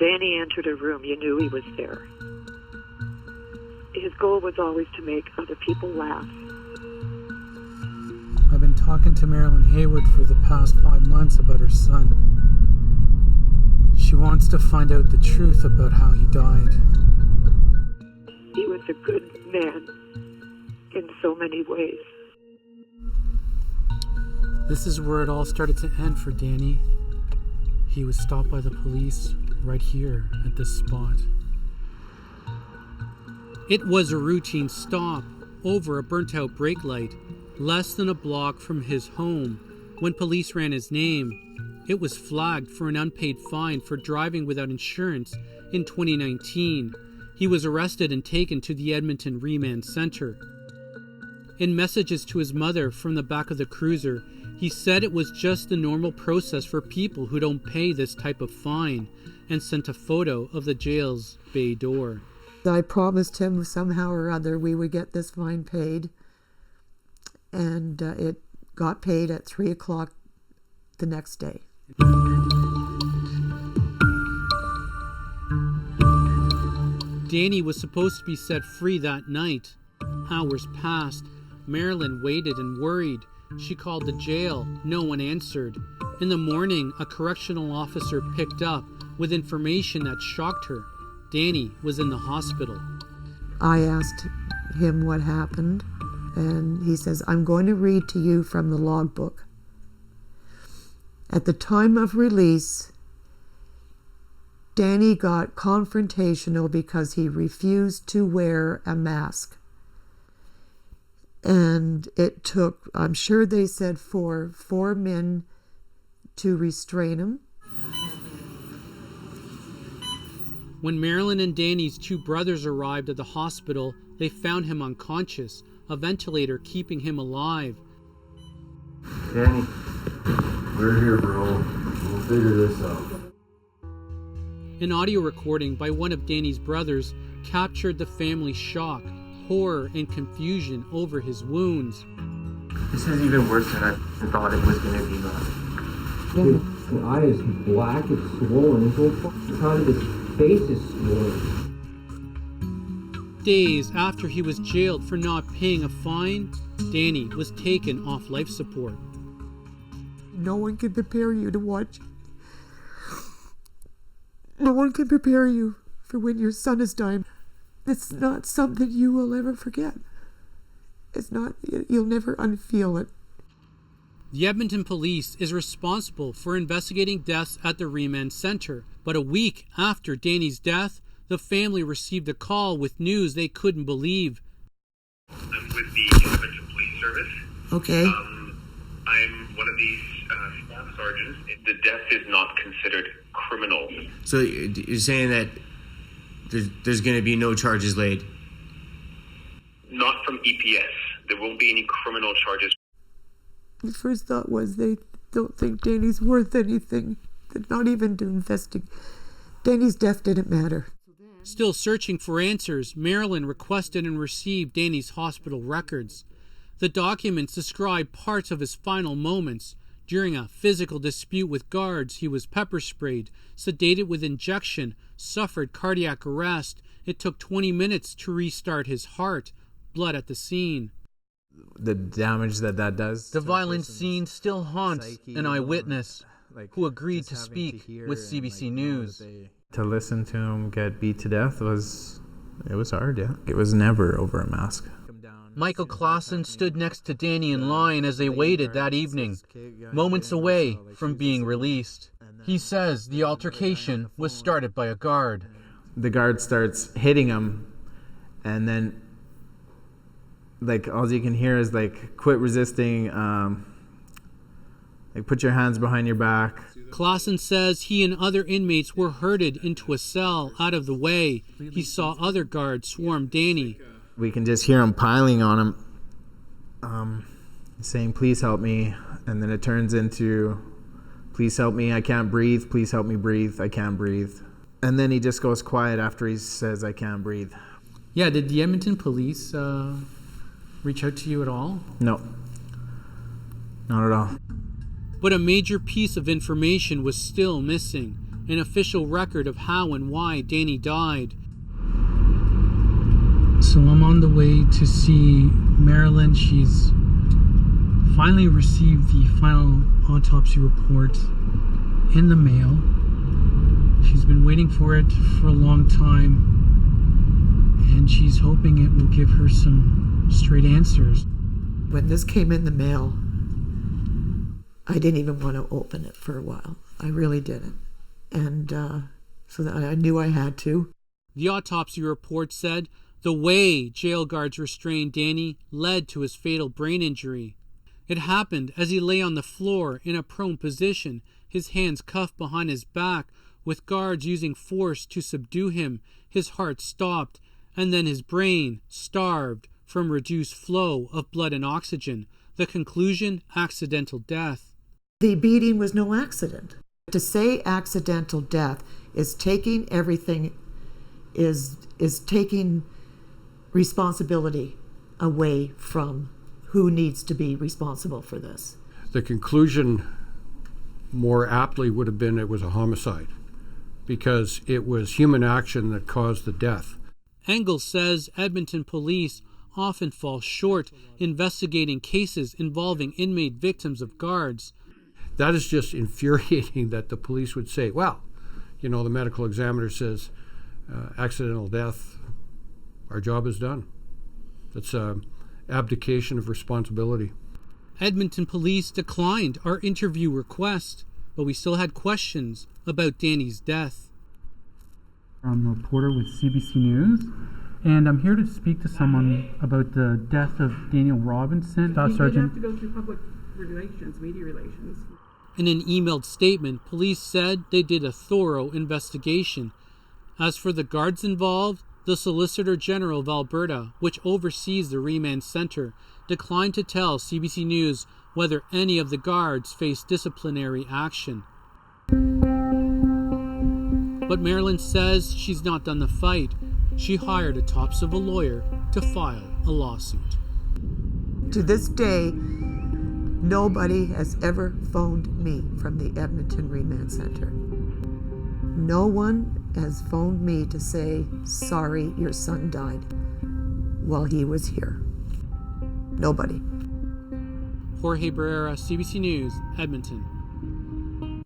Danny entered a room, you knew he was there. His goal was always to make other people laugh. I've been talking to Marilyn Hayward for the past 5 months about her son. She wants to find out the truth about how he died. He was a good man in so many ways. This is where it all started to end for Danny. He was stopped by the police right here at this spot. It was a routine stop over a burnt-out brake light, less than a block from his home. When police ran his name, it was flagged for an unpaid fine for driving without insurance in 2019. He was arrested and taken to the Edmonton Remand Centre. In messages to his mother from the back of the cruiser, he said it was just the normal process for people who don't pay this type of fine, and sent a photo of the jail's bay door. I promised him somehow or other we would get this fine paid, and it got paid at 3 o'clock the next day. Danny was supposed to be set free that night. Hours passed. Marilyn waited and worried. She called the jail. No one answered. In the morning, a correctional officer picked up with information that shocked her. Danny was in the hospital. I asked him what happened, and he says, I'm going to read to you from the logbook. At the time of release, Danny got confrontational because he refused to wear a mask. And it took, I'm sure they said four men to restrain him. When Marilyn and Danny's 2 brothers arrived at the hospital, they found him unconscious, a ventilator keeping him alive. Danny, we're here, bro. We'll figure this out. An audio recording by one of Danny's brothers captured the family's shock, horror, and confusion over his wounds. This is even worse than I thought it was going to be, man. His eye is black, it's swollen. His whole side of his face is swollen. Days after he was jailed for not paying a fine, Danny was taken off life support. No one can prepare you to watch. No one can prepare you for when your son is dying. It's not something you will ever forget. It's not, you'll never unfeel it. The Edmonton Police is responsible for investigating deaths at the Remand Centre, but a week after Danny's death, the family received a call with news they couldn't believe. I'm with the Edmonton Police Service. Okay. I'm one of these staff sergeants. The death is not considered criminal. So you're saying that there's going to be no charges laid? Not from EPS. There won't be any criminal charges. The first thought was they don't think Danny's worth anything. They're not even to investigate. Danny's death didn't matter. Still searching for answers, Marilyn requested and received Danny's hospital records. The documents describe parts of his final moments. During a physical dispute with guards, he was pepper sprayed, sedated with injection, suffered cardiac arrest. It took 20 minutes to restart his heart. Blood at the scene. The damage that does. The violent scene still haunts an eyewitness who agreed to speak with CBC News. To listen to him get beat to death was hard, yeah. It was never over a mask. Michael Clausen stood next to Danny in line as they waited that evening, moments away from being released. He says the altercation was started by a guard. The guard starts hitting him, and then all you can hear is quit resisting, put your hands behind your back. Clausen says he and other inmates were herded into a cell out of the way. He saw other guards swarm Danny. We can just hear him piling on him, saying, please help me. And then it turns into, please help me, I can't breathe. Please help me breathe, I can't breathe. And then he just goes quiet after he says, I can't breathe. Yeah, did the Edmonton police reach out to you at all? No, not at all. But a major piece of information was still missing. an official record of how and why Danny died. So I'm on the way to see Marilyn. She's finally received the final autopsy report in the mail. She's been waiting for it for a long time, and she's hoping it will give her some straight answers. When this came in the mail, I didn't even want to open it for a while. I really didn't. And so that I knew I had to. The autopsy report said the way jail guards restrained Danny led to his fatal brain injury. It happened as he lay on the floor in a prone position, his hands cuffed behind his back, with guards using force to subdue him. His heart stopped, and then his brain starved from reduced flow of blood and oxygen. The conclusion, accidental death. The beating was no accident. To say accidental death is taking everything, is taking responsibility away from who needs to be responsible for this. The conclusion more aptly would have been it was a homicide, because it was human action that caused the death. Engel says Edmonton police often fall short investigating cases involving inmate victims of guards. That is just infuriating that the police would say, well, the medical examiner says accidental death, our job is done. That's abdication of responsibility. Edmonton police declined our interview request, but we still had questions about Danny's death. I'm a reporter with CBC News, and I'm here to speak to someone about the death of Daniel Robinson, Staff Sergeant. You'd have to go through public relations, media relations. In an emailed statement, police said they did a thorough investigation. As for the guards involved, the Solicitor General of Alberta, which oversees the Remand Centre, declined to tell CBC News whether any of the guards faced disciplinary action. But Marilyn says she's not done the fight. She hired a top civil lawyer to file a lawsuit. To this day, nobody has ever phoned me from the Edmonton Remand Centre. No one has phoned me to say, sorry, your son died while he was here. Nobody. Jorge Barrera, CBC News, Edmonton.